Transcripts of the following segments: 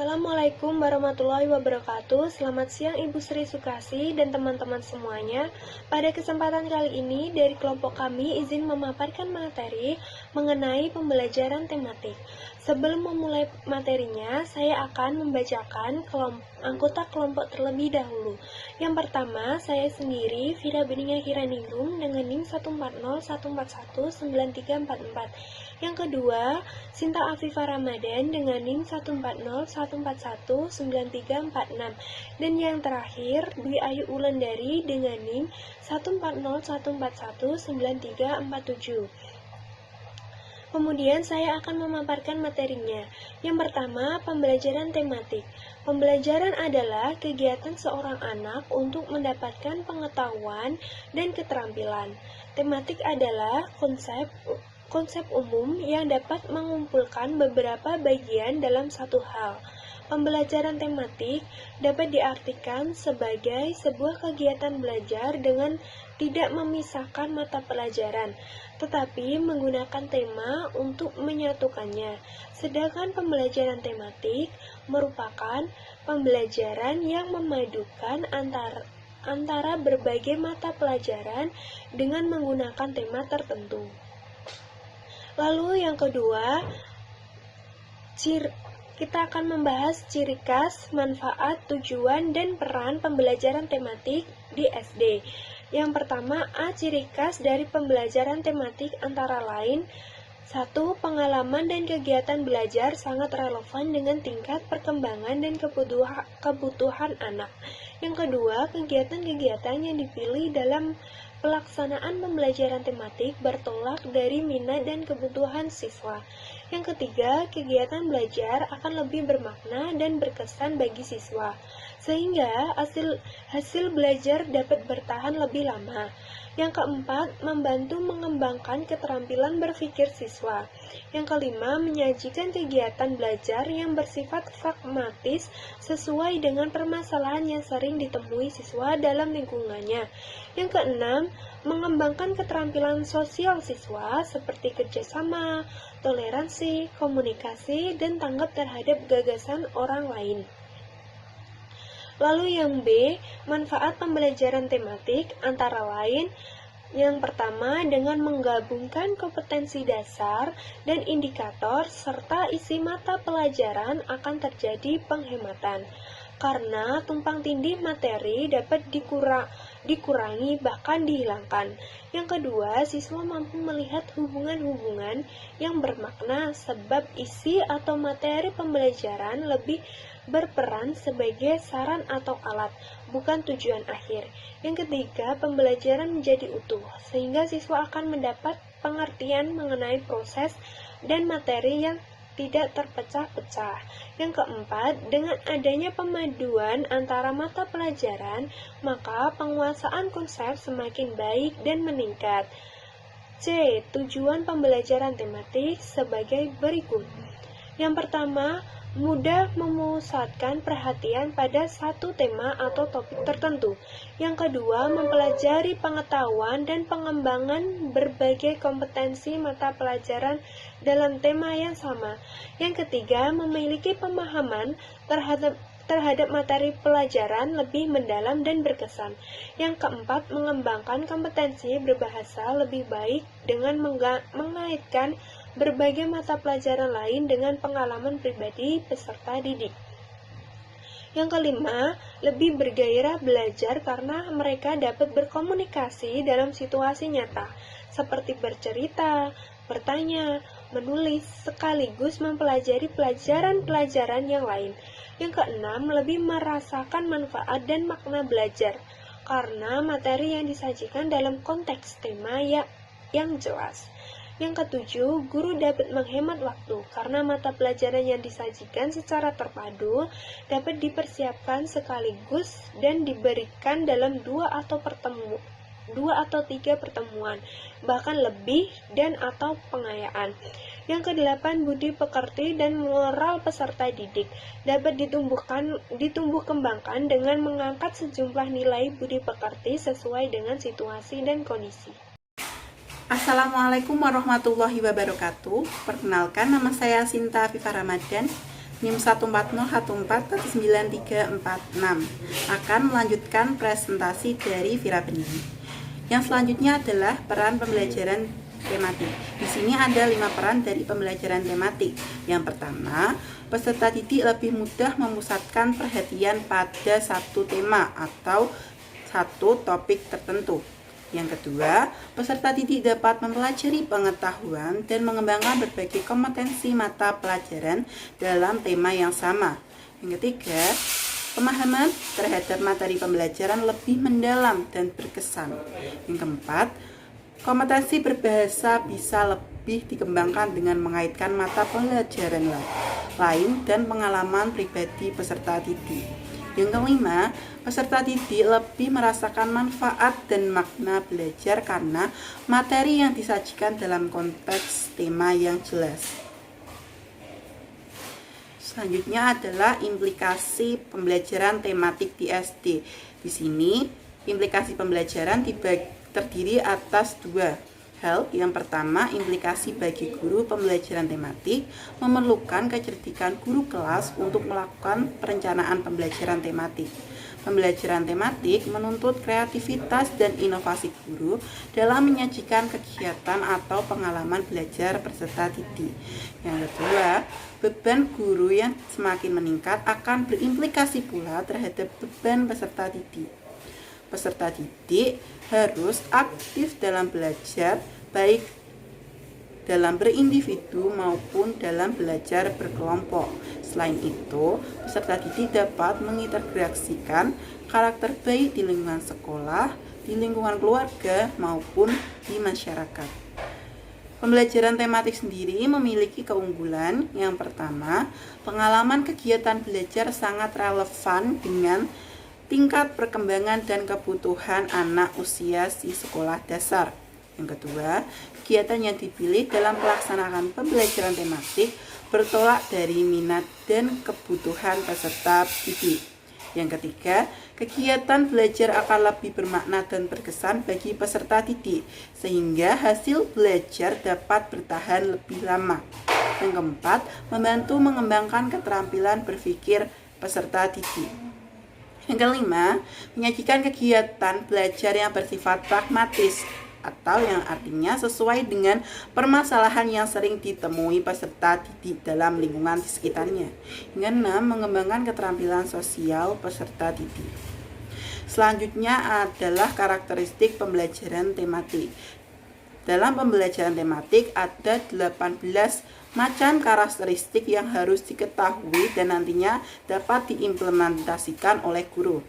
Assalamualaikum warahmatullahi wabarakatuh. Selamat siang Ibu Sri Sukasi dan teman-teman semuanya. Pada kesempatan kali ini dari kelompok kami izin memaparkan materi mengenai pembelajaran tematik. Sebelum memulai materinya, saya akan membacakan anggota kelompok terlebih dahulu. Yang pertama, saya sendiri Vira Beninga Kiraningrum dengan NIM 140141934. Yang kedua, Sinta Afifah Ramadan dengan NIM 140141934. Dan yang terakhir, Dwi Ayu Wulandari dengan NIM 140141937. Kemudian saya akan memaparkan materinya. Yang pertama, pembelajaran tematik. Pembelajaran adalah kegiatan seorang anak untuk mendapatkan pengetahuan dan keterampilan. Tematik adalah konsep umum yang dapat mengumpulkan beberapa bagian dalam satu hal. Pembelajaran tematik dapat diartikan sebagai sebuah kegiatan belajar dengan tidak memisahkan mata pelajaran, tetapi menggunakan tema untuk menyatukannya. Sedangkan pembelajaran tematik merupakan pembelajaran yang memadukan antara berbagai mata pelajaran dengan menggunakan tema tertentu. Lalu yang kedua, kita akan membahas ciri khas, manfaat, tujuan, dan peran pembelajaran tematik di SD. Yang pertama, ciri khas dari pembelajaran tematik antara lain: 1. Pengalaman dan kegiatan belajar sangat relevan dengan tingkat perkembangan dan kebutuhan anak. Yang kedua, kegiatan-kegiatan yang dipilih dalam pelaksanaan pembelajaran tematik bertolak dari minat dan kebutuhan siswa. Yang ketiga, kegiatan belajar akan lebih bermakna dan berkesan bagi siswa, sehingga hasil belajar dapat bertahan lebih lama. Yang keempat, membantu mengembangkan keterampilan berpikir siswa. Yang kelima, menyajikan kegiatan belajar yang bersifat pragmatis sesuai dengan permasalahan yang sering ditemui siswa dalam lingkungannya. Yang keenam, mengembangkan keterampilan sosial siswa seperti kerjasama, toleransi, komunikasi, dan tanggap terhadap gagasan orang lain. Lalu yang B, manfaat pembelajaran tematik antara lain: yang pertama, dengan menggabungkan kompetensi dasar dan indikator serta isi mata pelajaran akan terjadi penghematan, karena tumpang tindih materi dapat dikurangi bahkan dihilangkan. Yang kedua, siswa mampu melihat hubungan-hubungan yang bermakna sebab isi atau materi pembelajaran lebih berperan sebagai saran atau alat, bukan tujuan akhir. Yang ketiga, pembelajaran menjadi utuh, sehingga siswa akan mendapat pengertian mengenai proses dan materi yang tidak terpecah-pecah. Yang keempat, dengan adanya pemaduan antara mata pelajaran, maka penguasaan konsep semakin baik dan meningkat. C. Tujuan pembelajaran tematik sebagai berikut. Yang pertama, mudah memusatkan perhatian pada satu tema atau topik tertentu. Yang kedua, mempelajari pengetahuan dan pengembangan berbagai kompetensi mata pelajaran dalam tema yang sama. Yang ketiga, memiliki pemahaman terhadap materi pelajaran lebih mendalam dan berkesan. Yang keempat, mengembangkan kompetensi berbahasa lebih baik dengan mengaitkan berbagai mata pelajaran lain dengan pengalaman pribadi peserta didik. Yang kelima, lebih bergairah belajar karena mereka dapat berkomunikasi dalam situasi nyata, seperti bercerita, bertanya, menulis, sekaligus mempelajari pelajaran-pelajaran yang lain. Yang keenam, lebih merasakan manfaat dan makna belajar, karena materi yang disajikan dalam konteks tema yang jelas. Yang ketujuh, guru dapat menghemat waktu, karena mata pelajaran yang disajikan secara terpadu dapat dipersiapkan sekaligus dan diberikan dalam 2 atau 3 pertemuan, bahkan lebih dan atau pengayaan. Yang kedelapan, budi pekerti dan moral peserta didik dapat ditumbuh kembangkan dengan mengangkat sejumlah nilai budi pekerti sesuai dengan situasi dan kondisi. Assalamualaikum warahmatullahi wabarakatuh. Perkenalkan, nama saya Sinta Afifah Ramadan NIM 140149346 akan melanjutkan presentasi dari Vira Bening. Yang selanjutnya adalah peran pembelajaran tematik. Di sini ada 5 peran dari pembelajaran tematik. Yang pertama, peserta didik lebih mudah memusatkan perhatian pada satu tema atau satu topik tertentu. Yang kedua, peserta didik dapat mempelajari pengetahuan dan mengembangkan berbagai kompetensi mata pelajaran dalam tema yang sama. Yang ketiga, pemahaman terhadap materi pembelajaran lebih mendalam dan berkesan. Yang keempat, kompetensi berbahasa bisa lebih dikembangkan dengan mengaitkan mata pelajaran lain dan pengalaman pribadi peserta didik. Yang kelima, peserta didik lebih merasakan manfaat dan makna belajar karena materi yang disajikan dalam konteks tema yang jelas. Selanjutnya adalah implikasi pembelajaran tematik di SD. Di sini, implikasi pembelajaran terdiri atas 2 hal. Yang pertama, implikasi bagi guru pembelajaran tematik memerlukan kecerdikan guru kelas untuk melakukan perencanaan pembelajaran tematik. Pembelajaran tematik menuntut kreativitas dan inovasi guru dalam menyajikan kegiatan atau pengalaman belajar peserta didik. Yang kedua, beban guru yang semakin meningkat akan berimplikasi pula terhadap beban peserta didik. Peserta didik harus aktif dalam belajar, baik dalam berindividu maupun dalam belajar berkelompok. Selain itu, peserta didik dapat mengintegrasikan karakter baik di lingkungan sekolah, di lingkungan keluarga, maupun di masyarakat. Pembelajaran tematik sendiri memiliki keunggulan. Yang pertama, pengalaman kegiatan belajar sangat relevan dengan tingkat perkembangan dan kebutuhan anak usia di sekolah dasar. Yang kedua, kegiatan yang dipilih dalam pelaksanaan pembelajaran tematik bertolak dari minat dan kebutuhan peserta didik. Yang ketiga, kegiatan belajar akan lebih bermakna dan berkesan bagi peserta didik, sehingga hasil belajar dapat bertahan lebih lama. Yang keempat, membantu mengembangkan keterampilan berpikir peserta didik. Yang kelima, menyajikan kegiatan belajar yang bersifat pragmatis atau yang artinya sesuai dengan permasalahan yang sering ditemui peserta didik dalam lingkungan di sekitarnya. Yang keenam, mengembangkan keterampilan sosial peserta didik. Selanjutnya adalah karakteristik pembelajaran tematik. Dalam pembelajaran tematik ada 18 macam karakteristik yang harus diketahui dan nantinya dapat diimplementasikan oleh guru.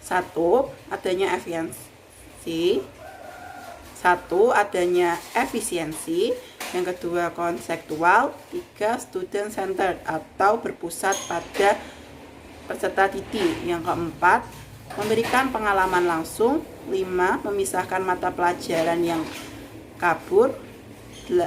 1. Adanya efisiensi. Yang kedua, konseptual. 3. Student centered atau berpusat pada peserta didik. Yang keempat, memberikan pengalaman langsung. 5. Memisahkan mata pelajaran yang kabur. 6.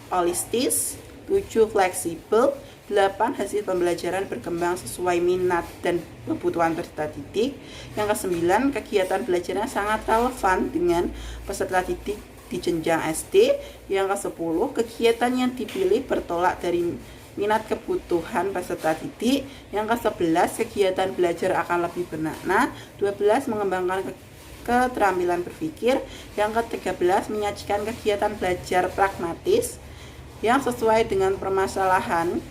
Holistis. 7. Fleksibel. 8. Hasil pembelajaran berkembang sesuai minat dan kebutuhan peserta didik. Yang ke-9, kegiatan belajarnya sangat relevan dengan peserta didik di jenjang SD. Yang ke-10, kegiatan yang dipilih bertolak dari minat kebutuhan peserta didik. Yang ke-11, kegiatan belajar akan lebih bermakna. 12. Mengembangkan keterampilan berpikir. Yang ke-13, menyajikan kegiatan belajar pragmatis yang sesuai dengan permasalahan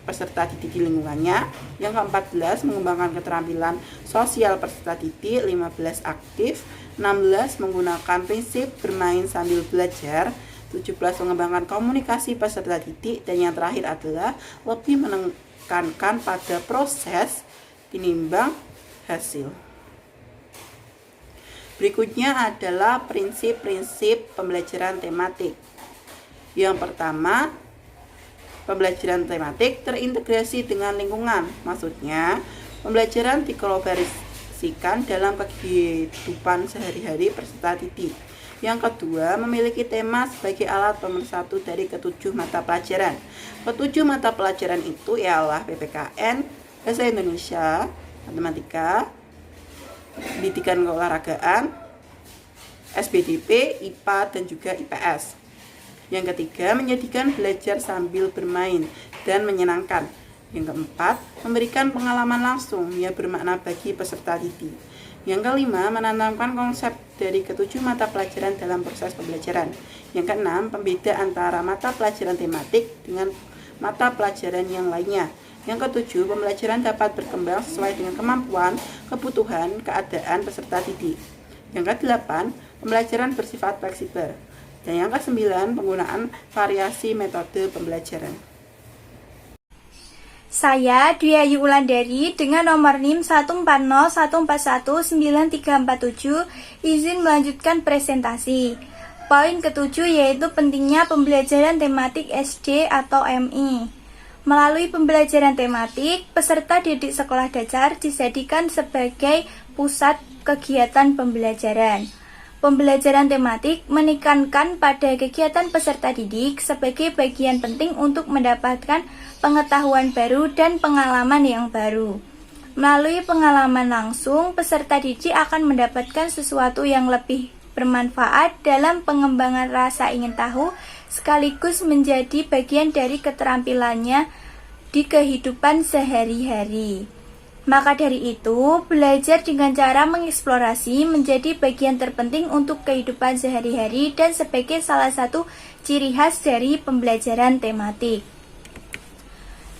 peserta didik di lingkungannya. Yang ke-14, mengembangkan keterampilan sosial peserta didik. 15, aktif. 16, menggunakan prinsip bermain sambil belajar. 17, mengembangkan komunikasi peserta didik. Dan yang terakhir adalah lebih menekankan pada proses tinimbang hasil. Berikutnya adalah prinsip-prinsip pembelajaran tematik. Yang pertama, pembelajaran tematik terintegrasi dengan lingkungan. Maksudnya, pembelajaran dikolaborasikan dalam kehidupan sehari-hari peserta didik. Yang kedua, memiliki tema sebagai alat pemersatu dari ke-7 mata pelajaran. Ke-7 mata pelajaran itu ialah PPKN, Bahasa Indonesia, Matematika, Pendidikan Keolahragaan, SBDP, IPA, dan juga IPS. Yang ketiga, menjadikan belajar sambil bermain. dan menyenangkan. Yang keempat, memberikan pengalaman langsung yang bermakna bagi peserta didik. Yang kelima, menanamkan konsep dari ketujuh mata pelajaran dalam proses pembelajaran. Yang keenam, pembeda antara mata pelajaran tematik dengan mata pelajaran yang lainnya. Yang ketujuh, pembelajaran dapat berkembang sesuai dengan kemampuan, kebutuhan, keadaan peserta didik. Yang kedelapan, pembelajaran bersifat fleksibel. Dan yang kesembilan, penggunaan variasi metode pembelajaran. Saya Dwi Ayu Wulandari dengan nomor NIM 140141937 izin melanjutkan presentasi. Poin ketujuh yaitu pentingnya pembelajaran tematik SD atau MI. Melalui pembelajaran tematik, peserta didik sekolah dasar dijadikan sebagai pusat kegiatan pembelajaran. Pembelajaran tematik menekankan pada kegiatan peserta didik sebagai bagian penting untuk mendapatkan pengetahuan baru dan pengalaman yang baru. Melalui pengalaman langsung, peserta didik akan mendapatkan sesuatu yang lebih bermanfaat dalam pengembangan rasa ingin tahu, sekaligus menjadi bagian dari keterampilannya di kehidupan sehari-hari. Maka dari itu, belajar dengan cara mengeksplorasi menjadi bagian terpenting untuk kehidupan sehari-hari dan sebagai salah satu ciri khas dari pembelajaran tematik.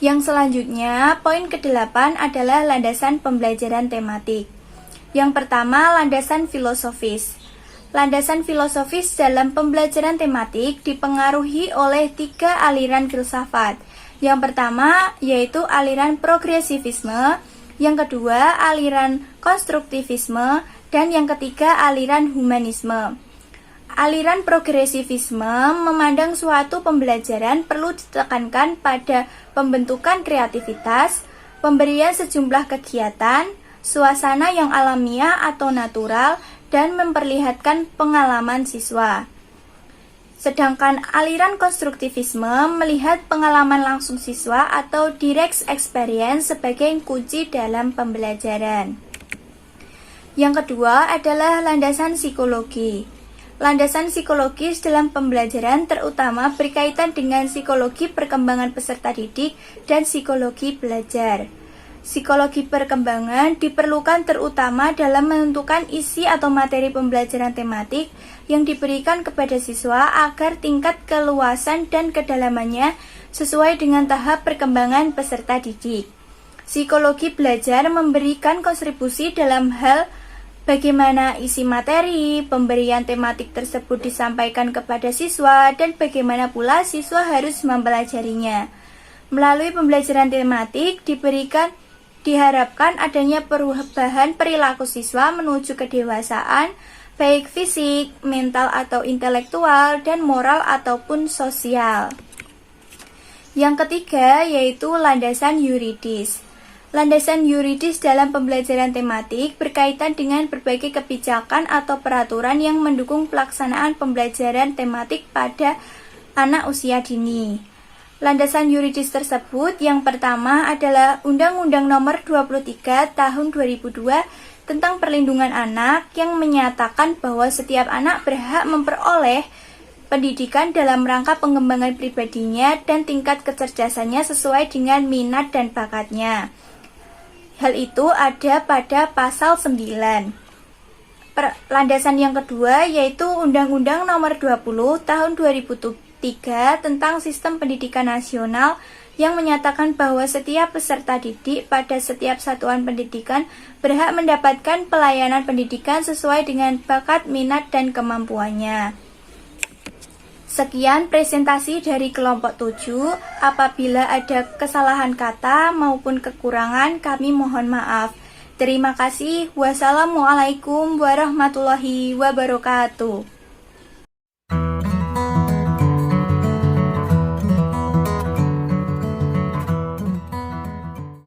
Yang selanjutnya, poin ke-8 adalah landasan pembelajaran tematik. Yang pertama, landasan filosofis. Landasan filosofis dalam pembelajaran tematik dipengaruhi oleh 3 aliran filsafat. Yang pertama, yaitu aliran progresivisme, yang kedua, aliran konstruktivisme, dan yang ketiga, aliran humanisme. Aliran progresivisme memandang suatu pembelajaran perlu ditekankan pada pembentukan kreativitas, pemberian sejumlah kegiatan, suasana yang alamiah atau natural, dan memperlihatkan pengalaman siswa. Sedangkan aliran konstruktivisme melihat pengalaman langsung siswa atau direct experience sebagai kunci dalam pembelajaran. Yang kedua adalah landasan psikologi. Landasan psikologis dalam pembelajaran terutama berkaitan dengan psikologi perkembangan peserta didik dan psikologi belajar. Psikologi perkembangan diperlukan terutama dalam menentukan isi atau materi pembelajaran tematik yang diberikan kepada siswa agar tingkat keluasan dan kedalamannya sesuai dengan tahap perkembangan peserta didik. Psikologi belajar memberikan kontribusi dalam hal bagaimana isi materi, pemberian tematik tersebut disampaikan kepada siswa, dan bagaimana pula siswa harus mempelajarinya. Melalui pembelajaran tematik diharapkan adanya perubahan perilaku siswa menuju kedewasaan, baik fisik, mental atau intelektual, dan moral ataupun sosial. Yang ketiga yaitu landasan yuridis. Landasan yuridis dalam pembelajaran tematik berkaitan dengan berbagai kebijakan atau peraturan yang mendukung pelaksanaan pembelajaran tematik pada anak usia dini. Landasan yuridis tersebut yang pertama adalah Undang-Undang Nomor 23 Tahun 2002 tentang Perlindungan Anak yang menyatakan bahwa setiap anak berhak memperoleh pendidikan dalam rangka pengembangan pribadinya dan tingkat kecerdasannya sesuai dengan minat dan bakatnya. Hal itu ada pada pasal 9. Landasan yang kedua yaitu Undang-Undang Nomor 20 Tahun 2003 tentang Sistem Pendidikan Nasional yang menyatakan bahwa setiap peserta didik pada setiap satuan pendidikan berhak mendapatkan pelayanan pendidikan sesuai dengan bakat, minat, dan kemampuannya. Sekian presentasi dari kelompok 7. Apabila ada kesalahan kata maupun kekurangan, kami mohon maaf. Terima kasih. Wassalamualaikum warahmatullahi wabarakatuh.